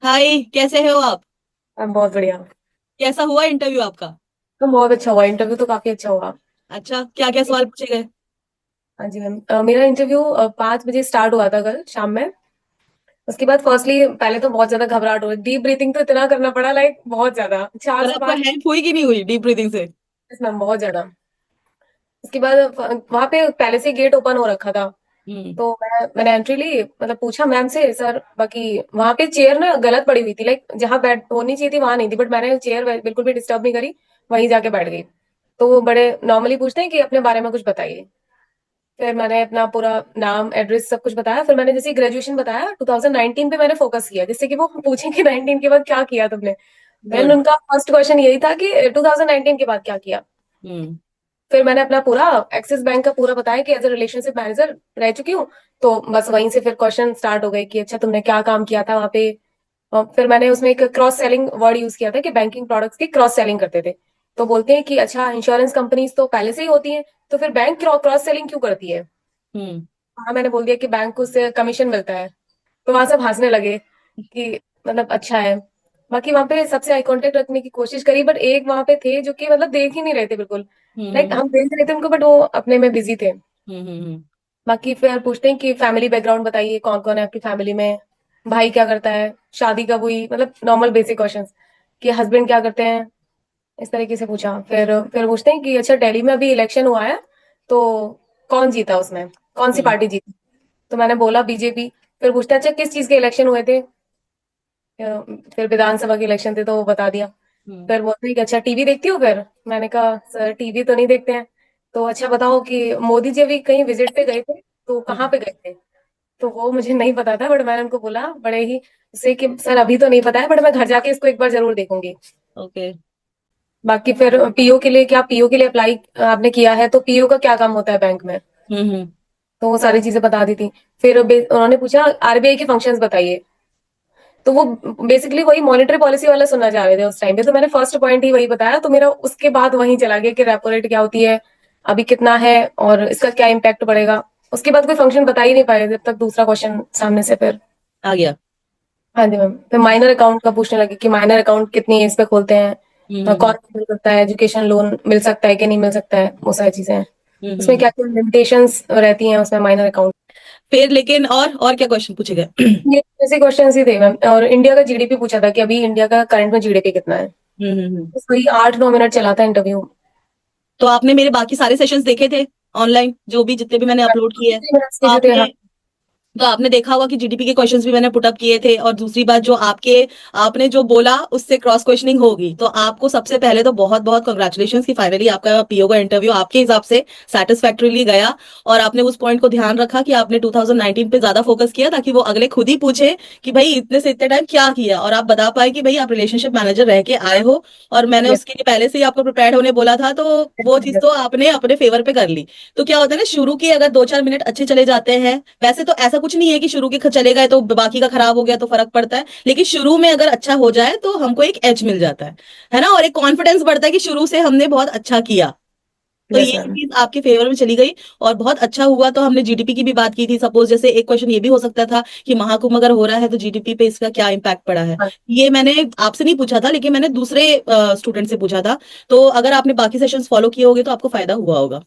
हाय, कैसे हो आप? बहुत बढ़िया। कैसा हुआ इंटरव्यू आपका? तो बहुत अच्छा हुआ, इंटरव्यू तो काफी अच्छा हुआ। अच्छा, क्या क्या सवाल पूछे गए? हाँ जी मैम, मेरा इंटरव्यू 5 बजे स्टार्ट हुआ था कल शाम में। उसके बाद फर्स्टली पहले तो बहुत ज्यादा घबराहट हो रही, डीप ब्रीथिंग तो इतना करना पड़ा, लाइक बहुत ज्यादा, चार और से आपको पांच हेल्प हुई कि नहीं हुई डीप ब्रीथिंग से? मैम, बहुत ज्यादा। उसके बाद वहां पे पहले से गेट ओपन हो रखा था। हम्म। तो मैंने एंट्री ली, मतलब पूछा मैम से सर, बाकी वहां पे चेयर ना गलत पड़ी हुई थी, लाइक जहाँ बैठ होनी चाहिए थी वहां नहीं थी, बट मैंने चेयर बिल्कुल भी डिस्टर्ब नहीं करी, वहीं जाके बैठ गई। तो वो बड़े नॉर्मली पूछते हैं कि अपने बारे में कुछ बताइए। फिर मैंने अपना पूरा नाम एड्रेस सब कुछ बताया। फिर मैंने जैसे ग्रेजुएशन बताया, 2019 पे मैंने फोकस किया, जिससे कि वो पूछें कि 19 के बाद क्या किया तुमने। Then good. उनका फर्स्ट क्वेश्चन यही था कि 2019 के बाद क्या किया। हम्म। फिर मैंने अपना पूरा एक्सिस बैंक का पूरा बताया कि एज ए रिलेशनशिप मैनेजर रह चुकी हूँ। तो बस वहीं से फिर क्वेश्चन स्टार्ट हो गए कि अच्छा तुमने क्या काम किया था वहां पे। और फिर मैंने उसमें एक क्रॉस सेलिंग वर्ड यूज किया था कि बैंकिंग प्रोडक्ट्स की क्रॉस सेलिंग करते थे। तो बोलते हैं कि अच्छा, इंश्योरेंस कंपनीज तो पहले से ही होती हैं, तो फिर बैंक क्रॉस सेलिंग क्यों करती है। हम्म। हाँ, मैंने बोल दिया कि बैंक को उससे कमीशन मिलता है। तो वहां सब हंसने लगे कि मतलब अच्छा है। बाकी वहां पे सबसे आई कांटेक्ट रखने की कोशिश करी, बट एक वहां पे थे जो कि मतलब देख ही नहीं रहे थे बिल्कुल। लाइक हम्म। हम देख रहे थे उनको, बट वो अपने में बिजी थे। हम्म। बाकी फिर पूछते हैं कि फैमिली बैकग्राउंड बताइए, कौन कौन है आपकी फैमिली में, भाई क्या करता है, शादी कब हुई, मतलब नॉर्मल बेसिक क्वेश्चंस कि हस्बैंड क्या करते हैं। इस तरीके से पूछा। फिर पूछते हैं कि अच्छा, दिल्ली में अभी इलेक्शन हुआ है, तो कौन जीता उसमें, कौन सी हम्म। पार्टी जीती। तो मैंने बोला बीजेपी। फिर पूछते हैं अच्छा, किस चीज के इलेक्शन हुए थे। फिर विधानसभा के इलेक्शन थे, तो वो बता दिया। हम्म। फिर बोलते हैं कि अच्छा, टीवी देखती हो। फिर मैंने कहा सर, टीवी तो नहीं देखते हैं। तो अच्छा बताओ कि मोदी जी अभी कहीं विजिट पे गए थे, तो कहाँ हम्म। पे गए थे। तो वो मुझे नहीं पता था, बट मैंने उनको बोला बड़े ही से कि सर अभी तो नहीं पता है, बट मैं घर जाके इसको एक बार जरूर देखूंगी। ओके। बाकी फिर पीओ के लिए, क्या पीओ के लिए अप्लाई आपने किया है, तो पीओ का क्या काम होता है बैंक में। हम्म। तो वो सारी चीजें बता दी थी। फिर उन्होंने पूछा आरबीआई के फंक्शंस बताइए। तो वो बेसिकली वही मॉनेटरी पॉलिसी वाला सुनना चाह रहे थे उस टाइम पे, तो मैंने फर्स्ट पॉइंट ही वही बताया, तो मेरा उसके बाद वहीं चला गया कि रेपो रेट क्या होती है, अभी कितना है, और इसका क्या इम्पैक्ट पड़ेगा। उसके बाद कोई फंक्शन बता ही नहीं पाए जब तक दूसरा क्वेश्चन सामने से। फिर आ गया। हाँ जी मैम, फिर माइनर अकाउंट का पूछने लगे कि माइनर अकाउंट कितनी एज पे खोलते हैं, कौन हम्म। मिल सकता है, एजुकेशन लोन मिल सकता है कि नहीं मिल सकता है, वो सारी चीजें हैं। उसमें हम्म। क्या क्या लिमिटेशंस रहती हैं उसमें माइनर अकाउंट। फिर लेकिन और क्या क्वेश्चन पूछे गए? ये ऐसे क्वेश्चन ही थे मैम। और इंडिया का जीडीपी पूछा था कि अभी इंडिया का करंट में जीडीपी कितना है। हम्म। बस वही 8-9 मिनट चला था इंटरव्यू। तो आपने मेरे बाकी सारे सेशंस देखे थे ऑनलाइन, जो भी जितने भी मैंने अपलोड किए हैं? 3 मिनट्स तो के जो थे, हाँ। आपने तो आपने देखा होगा कि जीडीपी के क्वेश्चंस भी मैंने पुटअप किए थे, और दूसरी बात जो आपने जो बोला उससे क्रॉस क्वेश्चनिंग होगी, तो आपको सबसे पहले तो बहुत बहुत कंग्रेचुलेशन कि फाइनली आपका पीओ का इंटरव्यू आपके हिसाब से सेटिस्फैक्टरीली गया। और आपने उस पॉइंट को ध्यान रखा कि आपने 2019 पे ज्यादा फोकस किया, ताकि वो अगले खुद ही पूछे कि भाई इतने से इतने टाइम क्या किया, और आप बता पाए कि भाई आप रिलेशनशिप मैनेजर रह के आए हो। और मैंने यस। उसके लिए पहले से ही आपको प्रिपेयर्ड होने बोला था, तो वो चीज तो आपने अपने फेवर पे कर ली। तो क्या होता है ना, शुरू के अगर 2-4 मिनट अच्छे चले जाते हैं, वैसे तो ऐसा कुछ नहीं है कि शुरू के चले गए तो बाकी का खराब हो गया तो फर्क पड़ता है, लेकिन शुरू में अगर अच्छा हो जाए तो हमको एक एज मिल जाता है ना, और एक कॉन्फिडेंस बढ़ता है कि शुरू से हमने बहुत अच्छा किया। तो यस ये मैम। चीज आपके फेवर में चली गई और बहुत अच्छा हुआ। तो हमने जीडीपी की भी बात की थी, सपोज जैसे एक क्वेश्चन ये भी हो सकता था कि महाकुंभ अगर हो रहा है तो जीडीपी पे इसका क्या इम्पैक्ट पड़ा है। हाँ। ये मैंने आपसे नहीं पूछा था, लेकिन मैंने दूसरे स्टूडेंट से पूछा था। तो अगर आपने बाकी सेशंस फॉलो किए होंगे तो आपको फायदा हुआ होगा।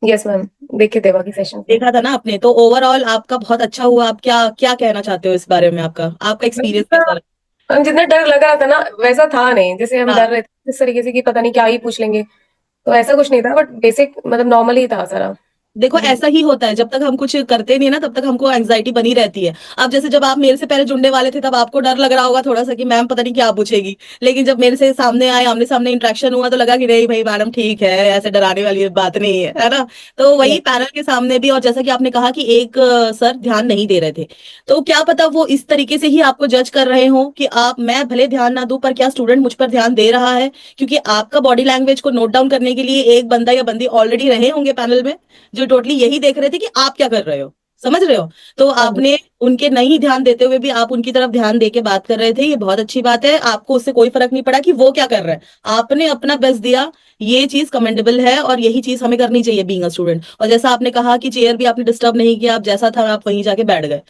यस मैम, देखे थे बाकी सेशन में। देखा था ना आपने, तो ओवरऑल आपका बहुत अच्छा हुआ। आप क्या क्या कहना चाहते हो इस बारे में? आपका आपका मैम, एक्सपीरियंस जितना कैसा रहा? हम जितना डर लग रहा था ना, वैसा था नहीं। जैसे हम हाँ, डर रहे थे इस तरीके से कि पता नहीं क्या ही पूछ लेंगे, तो ऐसा कुछ नहीं था, बट बेसिक मतलब नॉर्मल ही था सारा। देखो जी। ऐसा ही होता है, जब तक हम कुछ करते नहीं है ना तब तक हमको एंग्जाइटी बनी रहती है। अब जैसे जब आप मेरे से पहले जुड़ने वाले थे तब आपको डर लग रहा होगा थोड़ा सा कि मैम पता नहीं क्या पूछेगी, लेकिन जब मेरे से सामने आए, आमने सामने इंटरेक्शन हुआ, तो लगा कि नहीं भाई मैडम ठीक है, ऐसे डराने वाली बात नहीं है ना। तो वही यस। पैनल के सामने भी, और जैसा कि आपने कहा कि एक सर ध्यान नहीं दे रहे थे, तो क्या पता वो इस तरीके से ही आपको जज कर रहे हो कि आप, मैं भले ध्यान ना दूं पर क्या स्टूडेंट मुझ पर ध्यान दे रहा है, क्योंकि आपका बॉडी लैंग्वेज को नोट डाउन करने के लिए एक बंदा या बंदी ऑलरेडी रहे होंगे पैनल में, जो टोटली यही देख रहे थे कि आप क्या कर रहे हो। समझ रहे हो? तो हाँ जी। आपने उनके नहीं ध्यान देते हुए भी आप उनकी तरफ ध्यान दे के बात कर रहे थे, ये बहुत अच्छी बात है। आपको उससे कोई फर्क नहीं पड़ा कि वो क्या कर रहा है, आपने अपना बेस्ट दिया। ये चीज कमेंडेबल है और यही चीज हमें करनी चाहिए बीइंग अ स्टूडेंट। और जैसा आपने कहा कि चेयर भी आपने डिस्टर्ब नहीं किया, आप जैसा था आप वहीं जाके बैठ गए।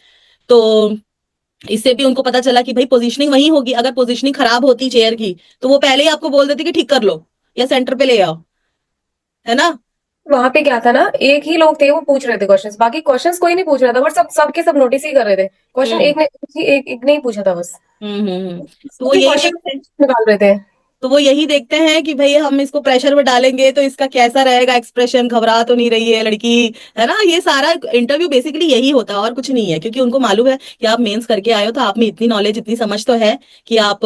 तो इससे भी उनको पता चला कि भाई पोजीशनिंग वही होगी, अगर पोजीशनिंग खराब होती चेयर की तो वो पहले ही आपको बोल देते कि ठीक कर लो या सेंटर पे ले आओ, है ना। वहां पे क्या था ना, एक ही लोग थे वो पूछ रहे थे क्वेश्चंस, बाकी क्वेश्चंस कोई नहीं पूछ रहा था, बट सबके सब नोटिस ही कर रहे थे। क्वेश्चन हम्म एक ने ही पूछा था बस। तो वो भी यही क्वेश्चन देखते हैं, निकाल रहे थे। तो वो यही देखते हैं कि भाई हम इसको प्रेशर में डालेंगे तो इसका कैसा रहेगा एक्सप्रेशन, घबरा तो नहीं रही है लड़की, है ना। ये सारा इंटरव्यू बेसिकली यही होता है और कुछ नहीं है, क्योंकि उनको मालूम है कि आप मेंस करके आए हो तो आप में इतनी नॉलेज इतनी समझ तो है कि आप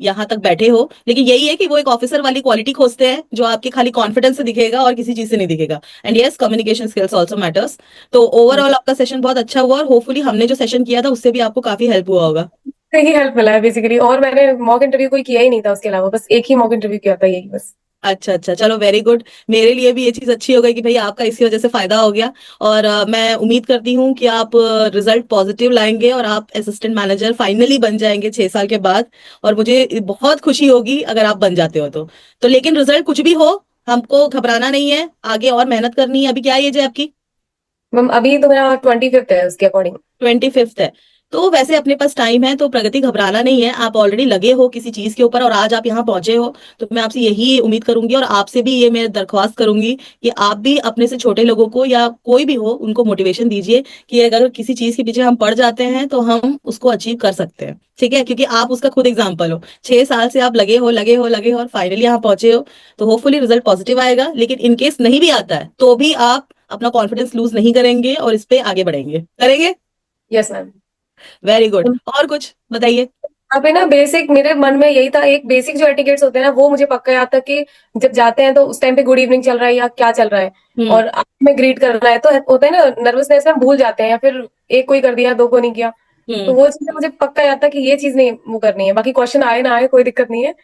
यहाँ तक बैठे हो। लेकिन यही है कि वो एक ऑफिसर वाली क्वालिटी खोजते हैं जो आपके खाली कॉन्फिडेंस से दिखेगा और किसी चीज से नहीं दिखेगा। And yes, communication skills also matters. तो ओवरऑल आपका सेशन बहुत अच्छा हुआ और होपफुली हमने जो सेशन किया था उससे भी आपको काफी हेल्प हुआ होगा। से ही हेल्प मिला है बेसिकली, और मैंने मॉक इंटरव्यू कोई किया ही नहीं था उसके अलावा, बस एक ही मॉक इंटरव्यू किया था, यही बस। अच्छा अच्छा, चलो वेरी गुड। मेरे लिए भी ये चीज अच्छी हो गई कि भाई आपका इसी वजह से फायदा हो गया। और मैं उम्मीद करती हूँ कि आप रिजल्ट पॉजिटिव लाएंगे और आप असिस्टेंट मैनेजर फाइनली बन जाएंगे 6 साल के बाद। और मुझे बहुत खुशी होगी अगर आप बन जाते हो तो लेकिन रिजल्ट कुछ भी हो, हमको घबराना नहीं है, आगे और मेहनत करनी है। अभी क्या एज है आपकी? मैम अभी तो मेरा 25th है उसके अकॉर्डिंग। 25th है। तो वैसे अपने पास टाइम है, तो प्रगति घबराना नहीं है, आप ऑलरेडी लगे हो किसी चीज के ऊपर और आज आप यहाँ पहुंचे हो। तो मैं आपसे यही उम्मीद करूंगी और आपसे भी ये मैं दरख्वास्त करूंगी कि आप भी अपने से छोटे लोगों को या कोई भी हो उनको मोटिवेशन दीजिए कि अगर किसी चीज के पीछे हम पड़ जाते हैं तो हम उसको अचीव कर सकते हैं। ठीक है, क्योंकि आप उसका खुद एग्जाम्पल हो, 6 साल से आप लगे हो लगे हो लगे हो और फाइनली यहाँ पहुंचे हो। तो होपफुली रिजल्ट पॉजिटिव आएगा, लेकिन इनकेस नहीं भी आता है तो भी आप अपना कॉन्फिडेंस लूज नहीं करेंगे और इस पे आगे बढ़ेंगे, करेंगे। Yes ma'am. Very good. और कुछ बताइए। यहाँ पे ना बेसिक मेरे मन में यही था, एक बेसिक जो एटिकेट्स होते हैं ना वो मुझे पक्का याद था कि जब जाते हैं तो उस टाइम पे गुड इवनिंग चल रहा है या क्या चल रहा है, हम्म और में ग्रीट करना है, तो होता है ना नर्वसनेस में भूल जाते हैं, या फिर एक कोई कर दिया दो को नहीं किया। तो हम्म वो चीज मुझे पक्का याद था कि ये चीज नहीं वो करनी है, बाकी क्वेश्चन आए ना आए कोई दिक्कत नहीं है,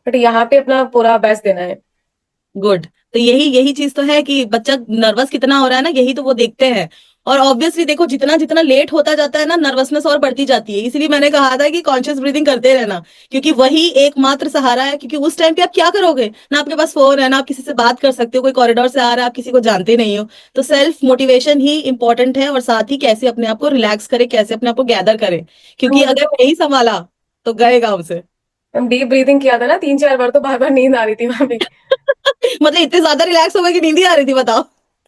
बट यहाँ पे अपना पूरा बेस्ट देना है। गुड। तो यही यही चीज तो है कि बच्चा नर्वस कितना हो रहा है ना, यही तो वो देखते हैं। और ऑब्वियसली देखो, जितना जितना लेट होता जाता है ना, नर्वसनेस और बढ़ती जाती है। इसीलिए मैंने कहा था कि कॉन्शियस ब्रीदिंग करते रहना, क्योंकि वही एकमात्र सहारा है। क्योंकि उस टाइम पे आप क्या करोगे ना, आपके पास फोन है ना, आप किसी से बात कर सकते हो, कोई कॉरिडोर से आ रहा है, आप किसी को जानते नहीं हो। तो सेल्फ मोटिवेशन ही इंपॉर्टेंट है, और साथ ही कैसे अपने आप को रिलैक्स करें, कैसे अपने आप को गैदर करें, क्योंकि मुझे अगर तो नहीं संभाला तो गए गांव से। डीप ब्रीथिंग किया था ना 3-4 बार, तो बार बार नींद आ रही थी वहां पे। मतलब इतने ज्यादा रिलैक्स हो गए कि नींद ही आ रही थी, बताओ।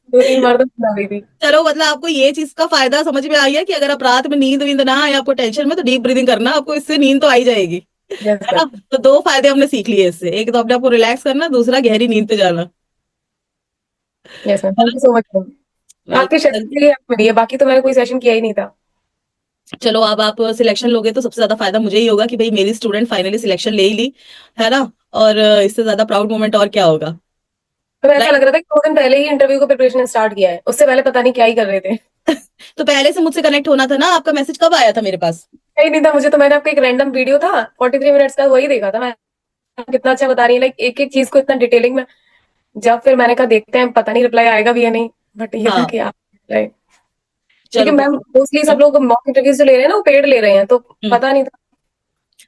2-3 बार तो नींद आ रही थी। चलो, मतलब आपको ये चीज का फायदा समझ में आ गया कि अगर आप रात में नींद वींद ना आए, आपको टेंशन में, तो डीप ब्रीदिंग करना, आपको इससे नींद तो आ ही जाएगी, यस है मैम। ना। तो दो फायदे हमने सीख लिए इससे, एक तो अपने आपको रिलैक्स करना, दूसरा गहरी नींद पे जाना। Yes ma'am, thank you so much ma'am. आपके सेशन वेलकम। के लिए आप मिली है, बाकी तो मैंने कोई सेशन किया ही नहीं था। चलो, अब आप सिलेक्शन लोगे तो सबसे ज्यादा फायदा मुझे ही होगा कि भाई मेरी स्टूडेंट फाइनली सिलेक्शन ले ही ली, है ना। और इससे ज्यादा प्राउड मोमेंट और क्या होगा। तो ऐसा राइट। लग रहा था कि 2 दिन पहले ही इंटरव्यू को प्रिपरेशन स्टार्ट किया है, उससे पहले पता नहीं क्या ही कर रहे थे। तो पहले से मुझसे कनेक्ट होना था ना, आपका मैसेज कब आया था मेरे पास? ही नहीं था मुझे, तो मैंने आपका एक रैंडम वीडियो था 43 मिनट्स का, वही देखा था मैं। कितना अच्छा बता रही है, लाइक एक एक चीज को इतना डिटेलिंग में। जब फिर मैंने कहा देखते हैं, पता नहीं रिप्लाई आएगा भी या नहीं, बट ये था हाँ। कि आप रिप्लाई। क्योंकि चलो मैम मोस्टली सब हाँ। लोग मॉक इंटरव्यू जो ले रहे हैं ना वो पेड ले रहे हैं, तो हम्म। पता नहीं था।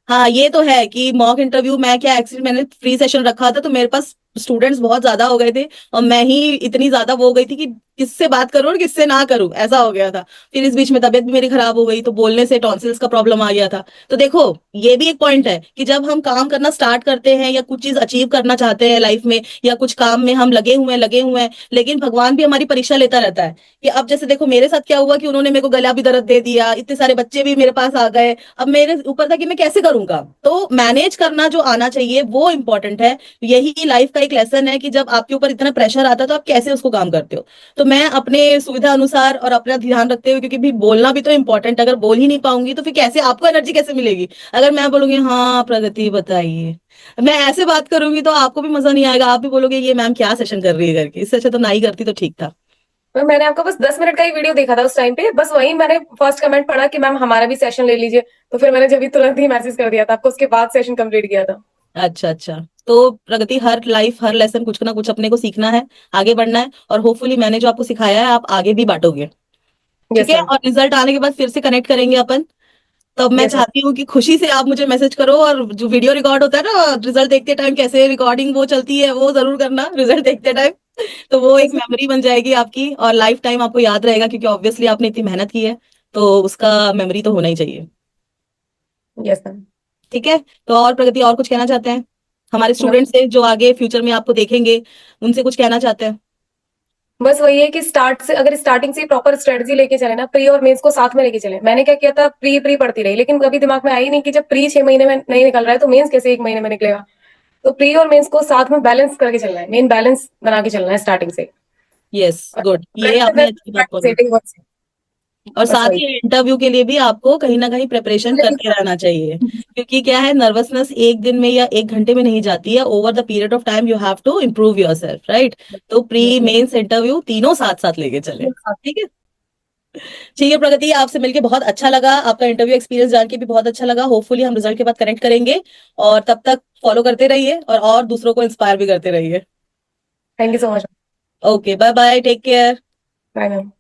हाँ, ये तो है कि मॉक इंटरव्यू, मैं क्या एक्चुअली मैंने फ्री सेशन रखा था तो मेरे पास स्टूडेंट्स बहुत ज्यादा हो गए थे, और मैं ही इतनी ज्यादा वो हो गई थी कि किससे बात करूं और किससे ना करूं, ऐसा हो गया था। फिर इस बीच में तबीयत भी मेरी खराब हो गई, तो बोलने से टॉन्सिल्स का प्रॉब्लम आ गया था। तो देखो, ये भी एक पॉइंट है कि जब हम काम करना स्टार्ट करते हैं या कुछ चीज अचीव करना चाहते हैं लाइफ में, या कुछ काम में हम लगे हुए हैं, लेकिन भगवान भी हमारी परीक्षा लेता रहता है। कि अब जैसे देखो मेरे साथ क्या हुआ कि उन्होंने मेरे को गला भी दर्द दे दिया, इतने सारे बच्चे भी मेरे पास आ गए, अब मेरे ऊपर था कि मैं कैसे करूंगा। तो मैनेज करना जो आना चाहिए वो इंपॉर्टेंट है। यही लाइफ का एक लेसन है कि जब आपके ऊपर इतना प्रेशर आता है तो आप कैसे उसको काम करते हो। तो मैं अपने सुविधा अनुसार और अपना ध्यान रखते हुए, क्योंकि भी बोलना भी तो इंपॉर्टेंट है, अगर बोल ही नहीं पाऊंगी तो फिर कैसे आपको एनर्जी कैसे मिलेगी। अगर मैं बोलूंगी हाँ प्रगति बताइए, मैं ऐसे बात करूंगी तो आपको भी मजा नहीं आएगा, आप भी बोलोगे ये मैम क्या सेशन कर रही है करके, इससे अच्छा तो ना ही करती तो ठीक था। मैंने आपका बस 10 मिनट का ही वीडियो देखा था उस टाइम पे, बस वही मैंने फर्स्ट कमेंट पढ़ा कि मैम हमारा भी सेशन ले लीजिए, तो फिर मैंने जब तुरंत ही मैसेज कर दिया था आपको, उसके बाद सेशन कंप्लीट किया था। अच्छा अच्छा। तो प्रगति, हर लाइफ हर लेसन कुछ ना कुछ अपने को सीखना है, आगे बढ़ना है, और होपफुली मैंने जो आपको सिखाया है आप आगे भी बांटोगे। ठीक यस है, मैम। और रिजल्ट आने के बाद फिर से कनेक्ट करेंगे अपन। तब मैं यस मैम। चाहती हूँ कि खुशी से आप मुझे मैसेज करो, और जो वीडियो रिकॉर्ड होता है ना रिजल्ट देखते टाइम, कैसे रिकॉर्डिंग वो चलती है वो जरूर करना रिजल्ट देखते टाइम। तो वो एक मेमोरी बन जाएगी आपकी, और लाइफ टाइम आपको याद रहेगा, क्योंकि ऑब्वियसली आपने इतनी मेहनत की है, तो उसका मेमोरी तो होना ही चाहिए। Yes ma'am. ठीक है। तो और प्रगति, और कुछ कहना चाहते हैं हमारे स्टूडेंट से जो आगे फ्यूचर में आपको देखेंगे, उनसे कुछ कहना चाहते हैं? बस वही है कि स्टार्ट से अगर स्टार्टिंग से प्रॉपर स्ट्रेटजी लेके चले ना, प्री और मेंस को साथ में लेके चले। मैंने क्या किया था, प्री प्री पढ़ती रही, लेकिन कभी दिमाग में आई नहीं कि जब प्री 6 महीने में नहीं निकल रहा है तो मेंस कैसे 1 महीने में निकलेगा। तो प्री और मेंस को साथ में बैलेंस करके चलना है, मेन बैलेंस बना के चलना है स्टार्टिंग से। यस, और गुड, ये फ्रेंड से आपने अच्छी बात बोली। प्रैक्टिस, और बस साथ वही। ही इंटरव्यू के लिए भी आपको कहीं ना कहीं प्रिपरेशन करते रहना चाहिए, क्योंकि क्या है, नर्वसनेस एक दिन में या एक घंटे में नहीं जाती है। Over the period of time you have to improve yourself, right? तो प्री मेंस इंटरव्यू तीनों साथ साथ लेके चले। ठीक है। ठीक है प्रगति, आपसे मिलके बहुत अच्छा लगा, आपका इंटरव्यू एक्सपीरियंस जान के भी बहुत अच्छा लगा। होपफुली हम रिजल्ट के बाद कनेक्ट करेंगे, और तब तक फॉलो करते रहिए और दूसरों को इंस्पायर भी करते रहिए। Thank you so much. Okay, bye bye, take care. Bye ma'am.